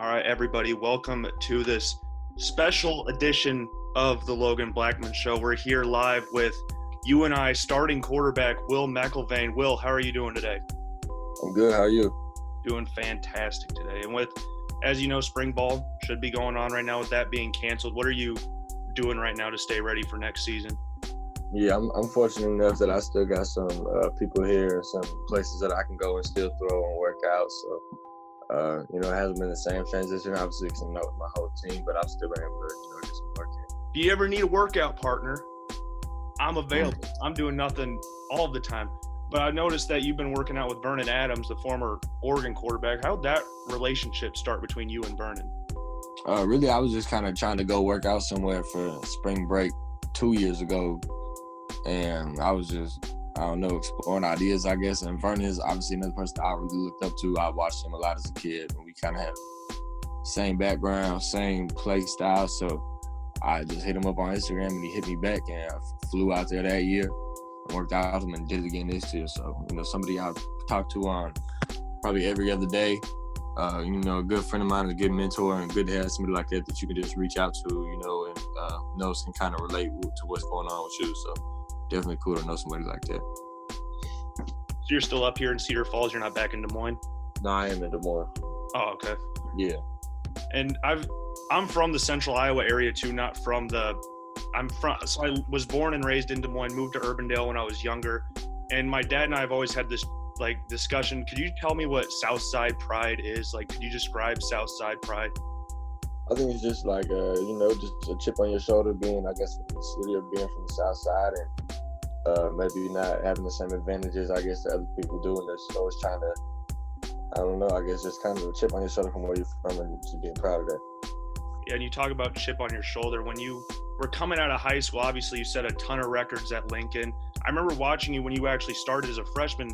All right, everybody, welcome to this special edition of the Logan Blackman Show. We're here live with UNI starting quarterback Will McElvain. Will, how are you doing today? I'm good. How are you? Doing fantastic today. And with, as you know, spring ball should be going on right now with that being canceled. What are you doing right now to stay ready for next season? Yeah, I'm fortunate enough that I still got some people here and some places that I can go and still throw and work out. So, it hasn't been the same transition, obviously, because I'm not with my whole team, but I've still been able to, get some work in. If you ever need a workout partner, I'm available. I'm doing nothing all the time. But I noticed that you've been working out with Vernon Adams, the former Oregon quarterback. How'd that relationship start between you and Vernon? Really, I was just kind of trying to go work out somewhere for spring break 2 years ago. And I was just, exploring ideas, I guess. And Vernon is obviously another person I really looked up to. I watched him a lot as a kid. And we kind of have same background, same play style. So I just hit him up on Instagram and he hit me back. And I flew out there that year and worked out with him and did it again this year. So, somebody I've talked to on probably every other day. A good friend of mine, a good mentor, and good to have somebody like that you can just reach out to, and knows can kind of relate to what's going on with you. So definitely cool to know somebody like that. So you're still up here in Cedar Falls? You're not back in Des Moines? No, I am in Des Moines. Oh, okay. Yeah. And I'm from the Central Iowa area too, so I was born and raised in Des Moines, moved to Urbandale when I was younger. And my dad and I have always had this discussion. Could you tell me what Southside pride is? Could you describe Southside pride? I think it's just just a chip on your shoulder being, I guess, from the city or being from the South Side and maybe not having the same advantages, I guess, that other people do. And they're always trying to, I guess just kind of a chip on your shoulder from where you're from and just being proud of that. Yeah, and you talk about chip on your shoulder. When you were coming out of high school, obviously you set a ton of records at Lincoln. I remember watching you when you actually started as a freshman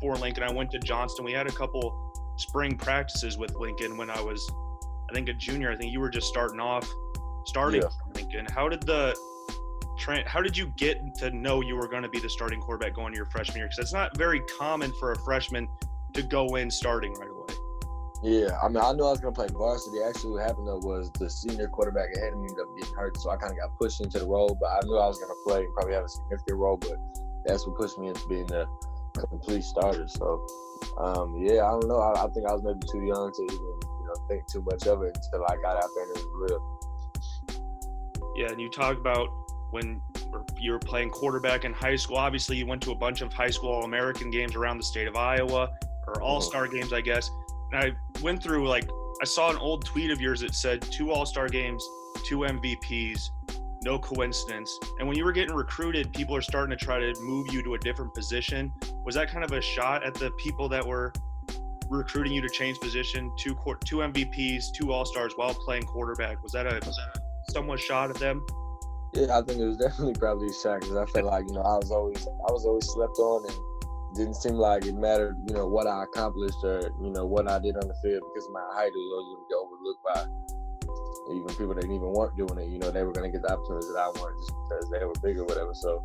for Lincoln. I went to Johnston. We had a couple spring practices with Lincoln when I was, I think, a junior. I think you were just starting Yeah. Lincoln. How did you get to know you were going to be the starting quarterback going to your freshman year? Because it's not very common for a freshman to go in starting right away. Yeah, I knew I was going to play varsity. Actually, what happened, though, was the senior quarterback ahead of me ended up getting hurt, so I kind of got pushed into the role. But I knew I was going to play and probably have a significant role, but that's what pushed me into being the complete starter. So, I don't know. I think I was maybe too young to even, think too much of it until I got out there and it was real. Yeah, and you talk about when you were playing quarterback in high school. Obviously, you went to a bunch of high school All-American games around the state of Iowa, or All-Star games, I guess. And I went through, I saw an old tweet of yours that said 2 All-Star games, 2 MVPs, no coincidence. And when you were getting recruited, people are starting to try to move you to a different position. Was that kind of a shot at the people that were recruiting you to change position? 2 MVPs, 2 All-Stars while playing quarterback. Was that a somewhat shot at them? Yeah, I think it was definitely probably a shot because I felt like, I was always slept on and didn't seem like it mattered, what I accomplished or, what I did on the field because of my height. It was always going to get overlooked by even people that even weren't doing it. They were going to get the opportunities that I wanted just because they were big or whatever. So,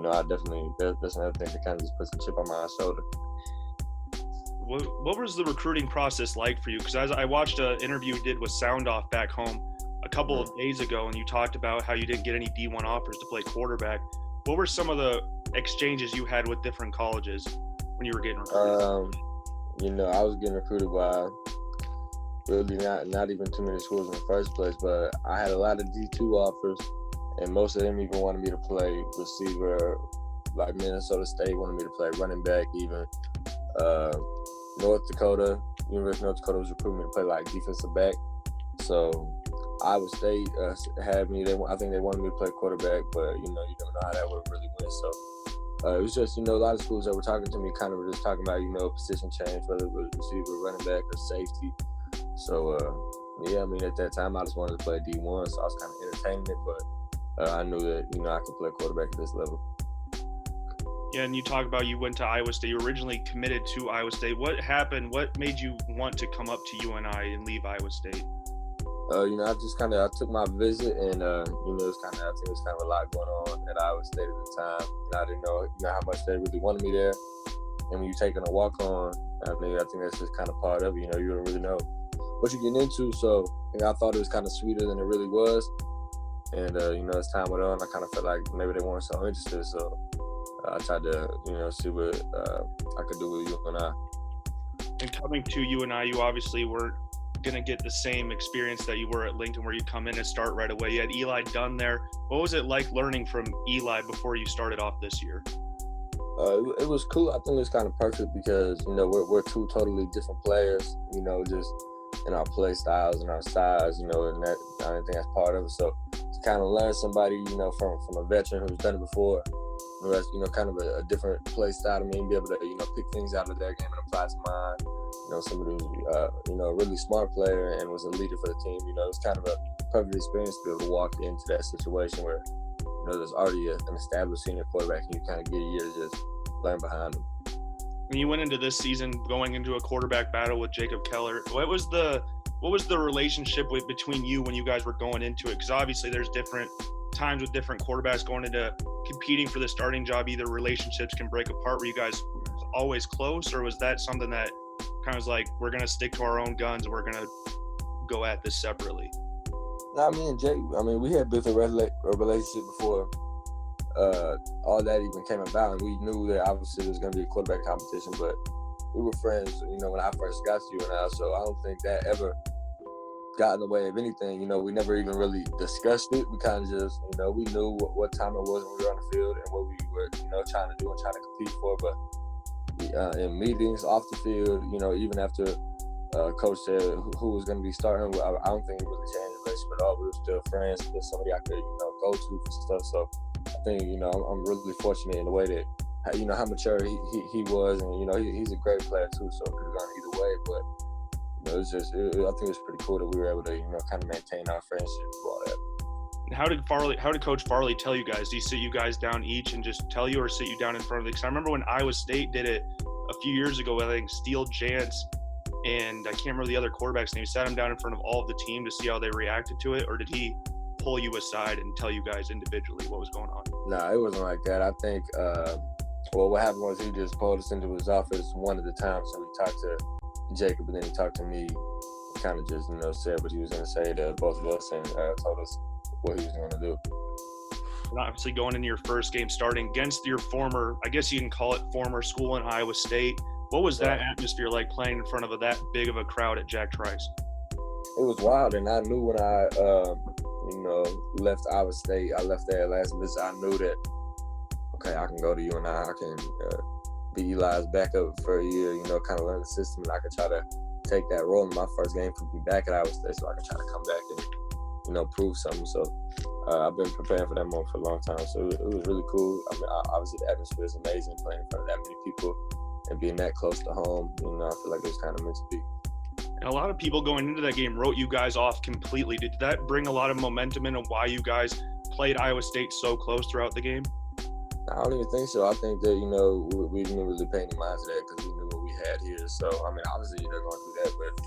I definitely, that's another thing that kind of just puts a chip on my shoulder. What was the recruiting process like for you? Because I watched an interview you did with Sound Off back home a couple of days ago, and you talked about how you didn't get any D1 offers to play quarterback. What were some of the exchanges you had with different colleges when you were getting recruited? I was getting recruited by really not even too many schools in the first place, but I had a lot of D2 offers, and most of them even wanted me to play receiver. Like Minnesota State wanted me to play running back even. University of North Dakota was recruiting me to play defensive back. So Iowa State had me. I think they wanted me to play quarterback, but you never know how that would really went. So it was just a lot of schools that were talking to me kind of were just talking about position change, whether it was receiver, running back, or safety. So at that time I just wanted to play D1, so I was kind of entertaining it, but I knew that I could play quarterback at this level. Yeah, and you talk about you went to Iowa State. You were originally committed to Iowa State. What happened? What made you want to come up to UNI and leave Iowa State? I took my visit and, I think it was kind of a lot going on at Iowa State at the time. And I didn't know, how much they really wanted me there. And when you're taking a walk on, I think that's just kind of part of it. You don't really know what you're getting into. So I thought it was kind of sweeter than it really was. And as time went on, I kind of felt like maybe they weren't so interested. So I tried to see what I could do with UNI. And coming to UNI, you obviously weren't going to get the same experience that you were at Lincoln, where you come in and start right away. You had Eli Dunn there. What was it like learning from Eli before you started off this year? It was cool. I think it was kind of perfect because we're two totally different players. Just in our play styles and our size. And that I think that's part of it. So to kind of learn somebody from a veteran who's done it before, who has kind of a different play style to me, and be able to pick things out of their game and apply to mine. Somebody who's a really smart player and was a leader for the team. It was kind of a perfect experience to be able to walk into that situation where there's already an established senior quarterback, and you kind of get a year to just learn behind them. When you went into this season going into a quarterback battle with Jacob Keller, what was the relationship between you when you guys were going into it? Because obviously there's different times with different quarterbacks going into competing for the starting job. Either relationships can break apart. Were you guys always close, or was that something that kind of was like, we're going to stick to our own guns, we're going to go at this separately? Me and Jake, we had built a relationship before all that even came about, and we knew that obviously there was going to be a quarterback competition, but we were friends, when I first got to UNI, so I don't think that ever got in the way of anything. We never even really discussed it. We kind of just, we knew what time it was when we were on the field and what we were, trying to do and trying to compete for, but in meetings, off the field, even after coach said who was going to be starting, I don't think it really changed the relationship at all. We were still friends, still somebody I could, go to for stuff. So I think, I'm really fortunate in the way that, how mature he was, and, he's a great player too, so it could have gone either way, but, I think it was pretty cool that we were able to, kind of maintain our friendship through all that. And how did Coach Farley tell you guys? Do he sit you guys down each and just tell you, or sit you down in front of the? Because I remember when Iowa State did it a few years ago, I think Steele Jantz and I can't remember the other quarterback's name, sat him down in front of all of the team to see how they reacted to it, or did he pull you aside and tell you guys individually what was going on? No, it wasn't like that. I think, what happened was he just pulled us into his office one at a time. So we talked to Jacob, and then he talked to me, kind of just, said what he was going to say to both of us, and told us what he was going to do. And obviously going into your first game, starting against your former, I guess you can call it former school in Iowa State. What was that atmosphere like playing in front of that big of a crowd at Jack Trice? It was wild, and I knew when I, left Iowa State, I left there last visit, I knew that, okay, I can go to UNI, I can be Eli's backup for a year, kind of learn the system, and I could try to take that role in my first game to be back at Iowa State, so I could try to come back and, prove something. So I've been preparing for that moment for a long time, so it was really cool. Obviously the atmosphere is amazing, playing in front of that many people and being that close to home. I feel like it was kind of meant to be. And a lot of people going into that game wrote you guys off completely. Did that bring a lot of momentum into why you guys played Iowa State so close throughout the game? I don't even think so. I think that, we didn't really pay any mind to that because we knew what we had here. So, obviously they're going to do that, but,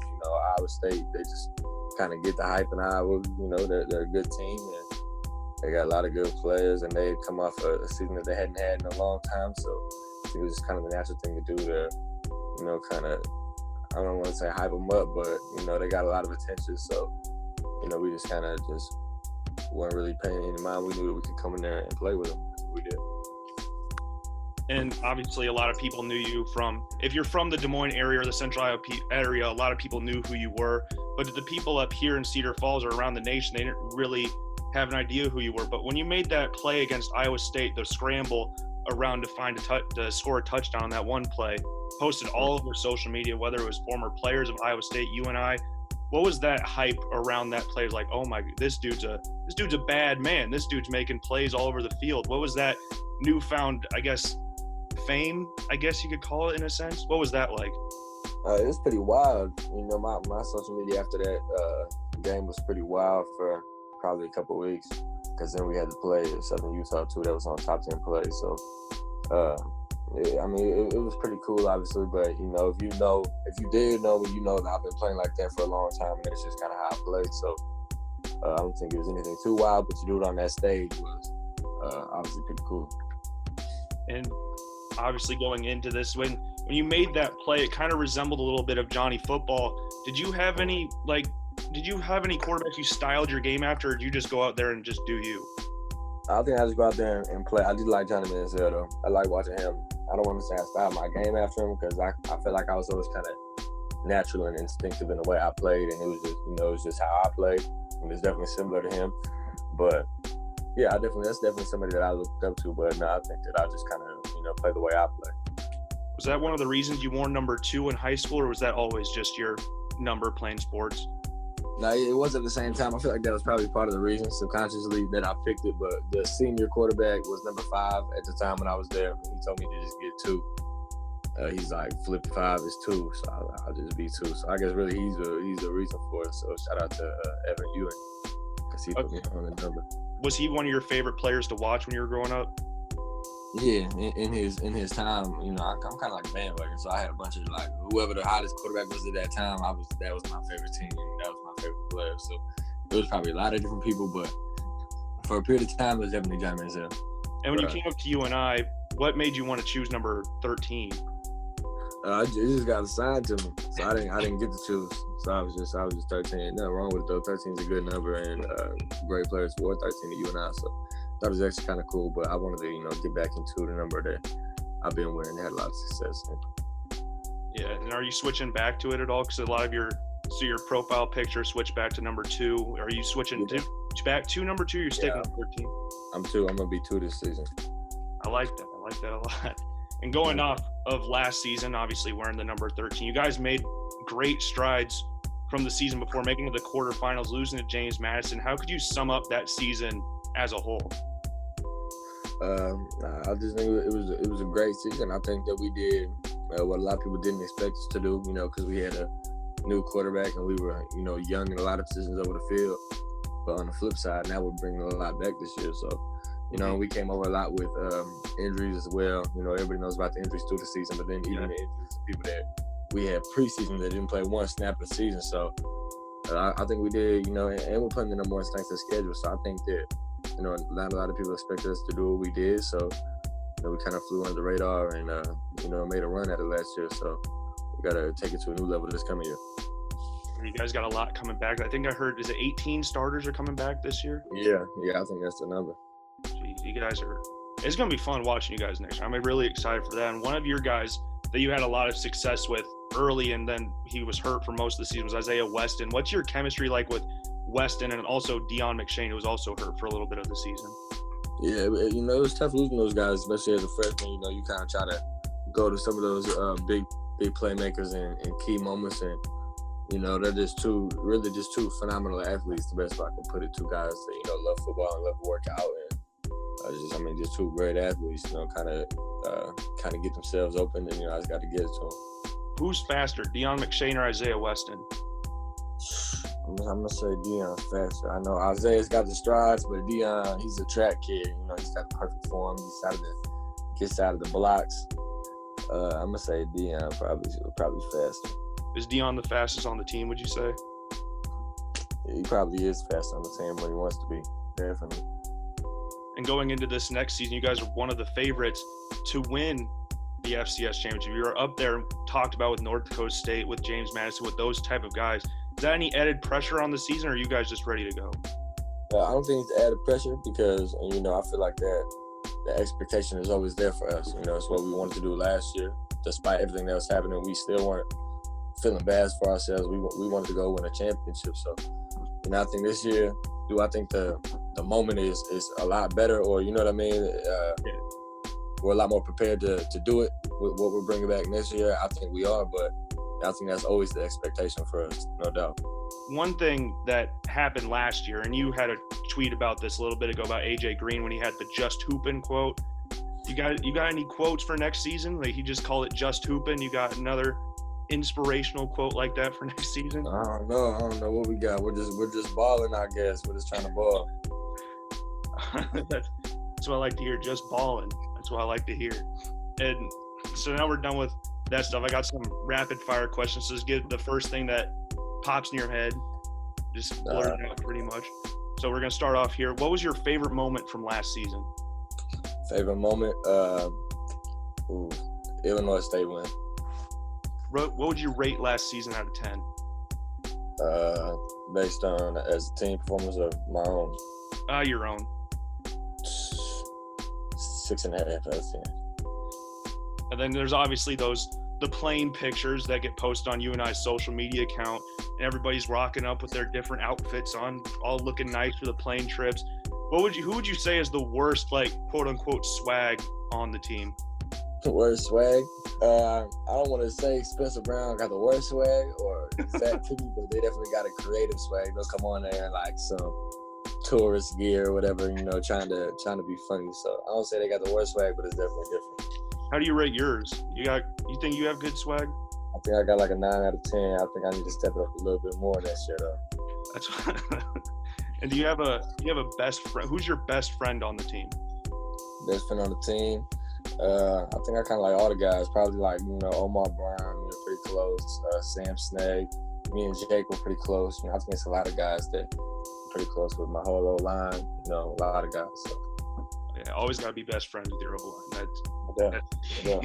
Iowa State, they just kind of get the hype in Iowa. They're a good team, and they got a lot of good players, and they had come off a season that they hadn't had in a long time. So I think it was just kind of the natural thing to do to, kind of, I don't want to say hype them up, but, they got a lot of attention. So, we just kind of just weren't really paying any mind. We knew that we could come in there and play with them. That's what we did. And obviously a lot of people knew you if you're from the Des Moines area or the Central Iowa area, a lot of people knew who you were. But the people up here in Cedar Falls or around the nation, they didn't really have an idea who you were. But when you made that play against Iowa State, the scramble around to score a touchdown on that one play, posted all over social media, whether it was former players of Iowa State, UNI. What was that hype around that play? Like, oh my, this dude's a bad man. This dude's making plays all over the field. What was that newfound, I guess, fame, I guess you could call it in a sense? What was that like? It was pretty wild. My social media after that game was pretty wild for probably a couple of weeks, because then we had to play Southern Utah too. That was on top 10 play. So, it was pretty cool, obviously. But if you did know, that I've been playing like that for a long time, and that's just kind of how I played. So, I don't think it was anything too wild, but to do it on that stage was obviously pretty cool. And obviously going into this, when when you made that play, it kind of resembled a little bit of Johnny Football. Did you have any quarterbacks you styled your game after, or did you just go out there and just do you? I think I just go out there and play. I do like Johnny Manziel, though. I like watching him. I don't want to say I styled my game after him because I feel like I was always kind of natural and instinctive in the way I played, and it was just how I played, and it's definitely similar to him. But yeah, that's definitely somebody that I looked up to. But no, I think that I just kind of play the way I play. Was that one of the reasons you wore number 2 in high school, or was that always just your number playing sports? No, it was at the same time. I feel like that was probably part of the reason subconsciously that I picked it. But the senior quarterback was number 5 at the time when I was there. He told me to just get 2. He's like, flip 5 is 2, so I'll just be 2. So I guess really he's the reason for it. So shout out to Evan Ewing because he put me on the number. Was he one of your favorite players to watch when you were growing up? Yeah, in his time, I'm kind of like a bandwagon. So I had a bunch of like whoever the hottest quarterback was at that time. That was my favorite team. That was my favorite player. So it was probably a lot of different people, but for a period of time, it was definitely Johnny Manziel. And when you came up to UNI, what made you want to choose number 13? It just got assigned to me, so I didn't get to choose. So I was just 13. Nothing wrong with it though. 13 is a good number, and great players wore 13 at UNI. So that was actually kind of cool. But I wanted to get back into the number that I've been wearing. Had a lot of success in. Yeah, and are you to back to it at all? Because a lot of your profile picture switched back to number 2. Are you switching back to number 2? You're sticking with 13. I'm 2. I'm gonna be 2 this season. I like that a lot. And going off of last season, obviously wearing the number 13, you guys made great strides from the season before, making it to the quarterfinals, losing to James Madison. How could you sum up that season as a whole? I just think it was a great season. I think that we did what a lot of people didn't expect us to do, because we had a new quarterback and we were, young in a lot of positions over the field. But on the flip side, now we're bringing a lot back this year. So, we came over a lot with injuries as well. Everybody knows about the injuries through the season, but then even the injuries of people that we had preseason that didn't play one snap of the season. So I think we did, and we're putting the number 1 strength of schedule. So I think that, not a lot of people expected us to do what we did. So, we kind of flew under the radar and, made a run at it last year. So we got to take it to a new level this coming year. You guys got a lot coming back. I think I heard, is it 18 starters are coming back this year? Yeah, I think that's the number. Jeez, you guys it's going to be fun watching you guys next year. I'm really excited for that. And one of your guys that you had a lot of success with early and then he was hurt for most of the season was Isaiah Weston. What's your chemistry like with Weston and also Deion McShane, who was also hurt for a little bit of the season? Yeah, it was tough losing those guys, especially as a freshman. You kind of try to go to some of those big playmakers and key moments, and they're just two phenomenal athletes. The best way I can put it, 2 guys that love football and love to work out, and just 2 great athletes. Kind of get themselves open, and I just got to get it to them. Who's faster, Deion McShane or Isaiah Weston? I'm gonna say Deion's faster. I know Isaiah's got the strides, but Deion, he's a track kid. He's got the perfect form. Gets out of the blocks. I'm gonna say Deion probably faster. Is Deion the fastest on the team, would you say? Yeah, he probably is faster on the team when he wants to be, definitely. And going into this next season, you guys are one of the favorites to win the FCS championship. You were up there, talked about with North Dakota State, with James Madison, with those type of guys. Is that any added pressure on the season, or are you guys just ready to go? I don't think it's added pressure because, I feel like that the expectation is always there for us. It's what we wanted to do last year. Despite everything that was happening, we still weren't feeling bad for ourselves. We wanted to go win a championship. So, I think this year, do I think the moment is a lot better, or what I mean? We're a lot more prepared to do it with what we're bringing back next year. I think we are, but I think that's always the expectation for us, no doubt. One thing that happened last year, and you had a tweet about this a little bit ago about AJ Green when he had the "just hoopin" quote. You got any quotes for next season? Like, he just called it "just hoopin." You got another inspirational quote like that for next season? I don't know what we got. We're just balling, I guess. We're just trying to ball. That's what I like to hear. Just balling. That's what I like to hear. And so now we're done with that stuff. I got some rapid fire questions. So just get the first thing that pops in your head. Just blurt it out pretty much. So we're going to start off here. What was your favorite moment from last season? Favorite moment? Illinois State win. what would you rate last season out of 10? Based on as a team performance of my own. Your own. 6.5 out of 10. And then there's obviously the plane pictures that get posted on you and I's social media account, and everybody's rocking up with their different outfits on, all looking nice for the plane trips. Who would you say is the worst, like, quote unquote swag on the team? Worst swag? I don't want to say Spencer Brown got the worst swag or exact people, but they definitely got a creative swag. They'll come on there in like some tourist gear or whatever, trying to be funny. So I don't say they got the worst swag, but it's definitely different. How do you rate yours? You think you have good swag? I think I got like a 9 out of 10. I think I need to step it up a little bit more next year though. That's And do you have a best friend? Who's your best friend on the team? Best friend on the team? I think I kind of like all the guys. Probably like, Omar Brown, pretty close. Sam Snag. Me and Jake were pretty close. I think it's a lot of guys that are pretty close with my whole old line. A lot of guys. So. Yeah, always got to be best friends with your old line. Yeah.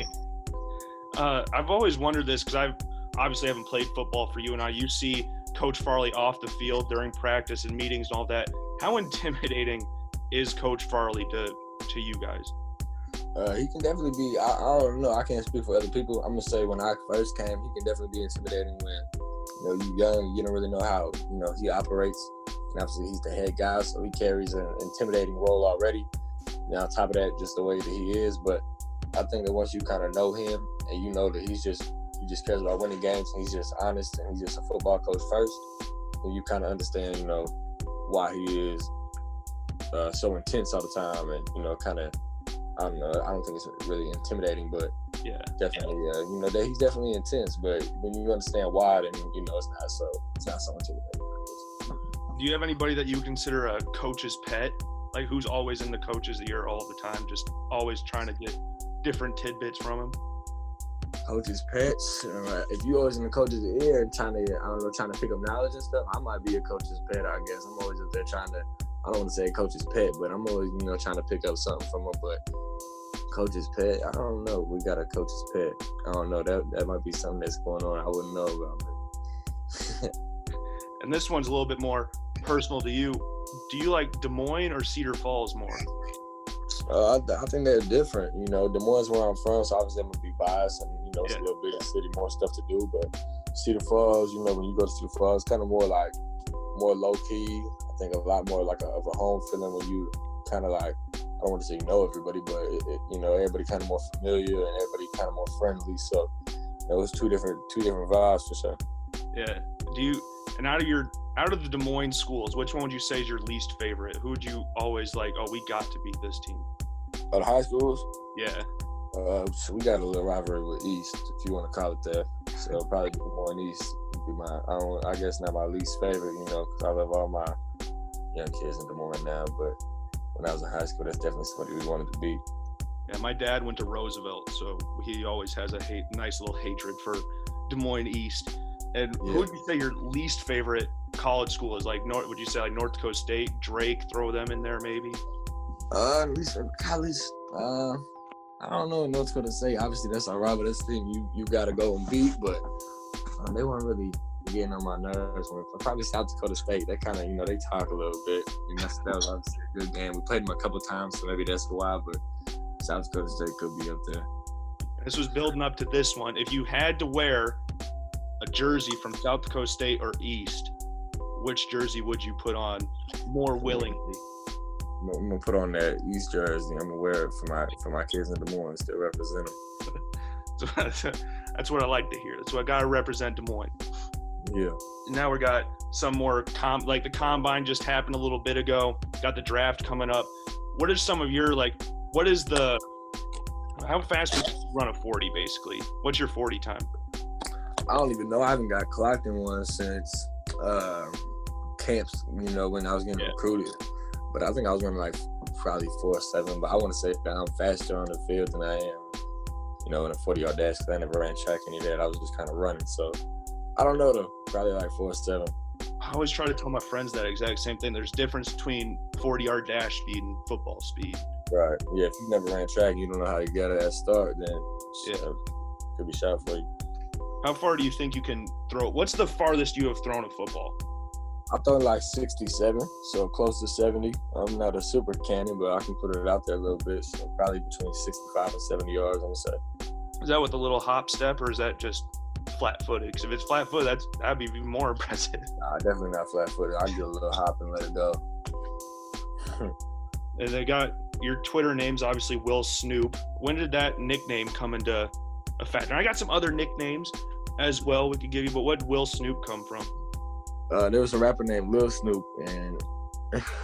I've always wondered this because I obviously haven't played football for you and I. You see Coach Farley off the field during practice and meetings and all that. How intimidating is Coach Farley to you guys? He can definitely be. I don't know. I can't speak for other people. I'm gonna say when I first came, he can definitely be intimidating when you're young. You don't really know how he operates. And obviously he's the head guy, so he carries an intimidating role already. And on top of that, just the way that he is. But I think that once you kind of know him and you know that he just cares about winning games and he's just honest and he's just a football coach first, then you kind of understand, why he is so intense all the time and, kind of, I don't know, I don't think it's really intimidating, but yeah, definitely, that he's definitely intense, but when you understand why, then, it's not so intimidating. Do you have anybody that you consider a coach's pet? Like who's always in the coach's ear all the time, just always trying to get different tidbits from him? Coach's pets. If you always in the coach's ear trying to pick up knowledge and stuff, I might be a coach's pet, I guess. I'm always up there trying to, I don't want to say coach's pet, but I'm always, trying to pick up something from him. But coach's pet, I don't know. We got a coach's pet. I don't know. That might be something that's going on I wouldn't know about. And this one's a little bit more personal to you. Do you like Des Moines or Cedar Falls more? I think they're different. Des Moines is where I'm from, so obviously I'm going to be biased and, it's a little bigger city, more stuff to do. But Cedar Falls, when you go to Cedar Falls, it's kind of more low key. I think a lot more like of a home feeling when you kind of like, I don't want to say everybody, but everybody kind of more familiar and everybody kind of more friendly. So it's two different vibes for sure. Yeah. And out of the Des Moines schools, which one would you say is your least favorite? Who would you always like? Oh, we got to beat this team. The high schools? Yeah. So we got a little rivalry with East, if you want to call it that. So probably Des Moines East would be I guess not my least favorite, because I love all my young kids in Des Moines now. But when I was in high school, that's definitely somebody we wanted to beat. Yeah, my dad went to Roosevelt, so he always has a nice little hatred for Des Moines East. And who would you say your least favorite college school is? Like, would you say like North Dakota State, Drake, throw them in there maybe? Least favorite college, I don't know. North Dakota State, obviously that's our rival. That's the team you got to go and beat, but they weren't really getting on my nerves. Probably South Dakota State. They kind of, they talk a little bit. That was obviously a good game. We played them a couple times, so maybe that's why. But South Dakota State could be up there. This was building up to this one. If you had to wear a jersey from South Dakota State or East, which jersey would you put on more willingly? I'm gonna put on that East jersey. I'm gonna wear it for my kids in Des Moines to represent them. That's what I like to hear. That's what I gotta represent Des Moines. Yeah. Now we got some more like the combine just happened a little bit ago. Got the draft coming up. What are some of your how fast would you run a 40 basically? What's your 40 time? I don't even know. I haven't got clocked in one since camps, when I was getting recruited. But I think I was running like probably 4.7. But I want to say that I'm faster on the field than I am, in a 40-yard dash because I never ran track any of that. I was just kind of running. So I don't know though. Probably like 4.7. I always try to tell my friends that exact same thing. There's difference between 40-yard dash speed and football speed. Right. Yeah. If you never ran track, you don't know how you got to that start. Then could be shot for you. How far do you think you can throw? What's the farthest you have thrown a football? I throw like 67, so close to 70. I'm not a super cannon, but I can put it out there a little bit. So probably between 65 and 70 yards, I'm gonna say. Is that with a little hop step, or is that just flat-footed? Because if it's flat-footed, that'd be even more impressive. Nah, definitely not flat-footed. I get a little hop and let it go. And they got your Twitter name's obviously Will Snoop. When did that nickname come into effect? And I got some other nicknames as well we could give you, but what did Will Snoop come from? There was a rapper named Lil Snoop, and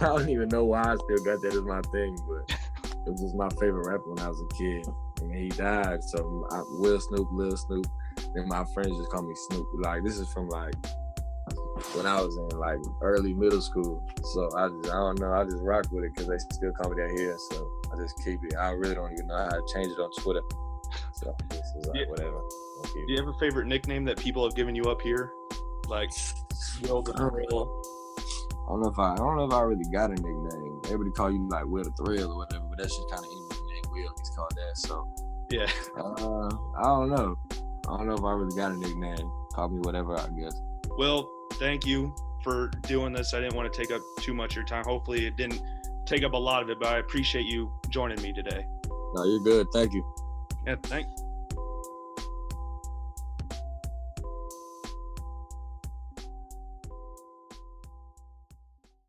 I don't even know why I still got that as my thing, but it was just my favorite rapper when I was a kid. And he died, so Will Snoop, Lil Snoop. Then my friends just call me Snoop. Like, this is from like when I was in like early middle school. So I don't know. I just rock with it because they still call me that here. So I just keep it. I really don't even know how to change it on Twitter. So this is like whatever. Do you have a favorite nickname that people have given you up here? Like Will the Thrill? I don't know if I really got a nickname. Everybody call you like Will the Thrill or whatever, but that's just kind of any nickname Will gets called that. So yeah. I don't know. I don't know if I really got a nickname. Call me whatever, I guess. Well, thank you for doing this. I didn't want to take up too much of your time. Hopefully it didn't take up a lot of it, but I appreciate you joining me today. No, you're good. Thank you. Yeah, thanks.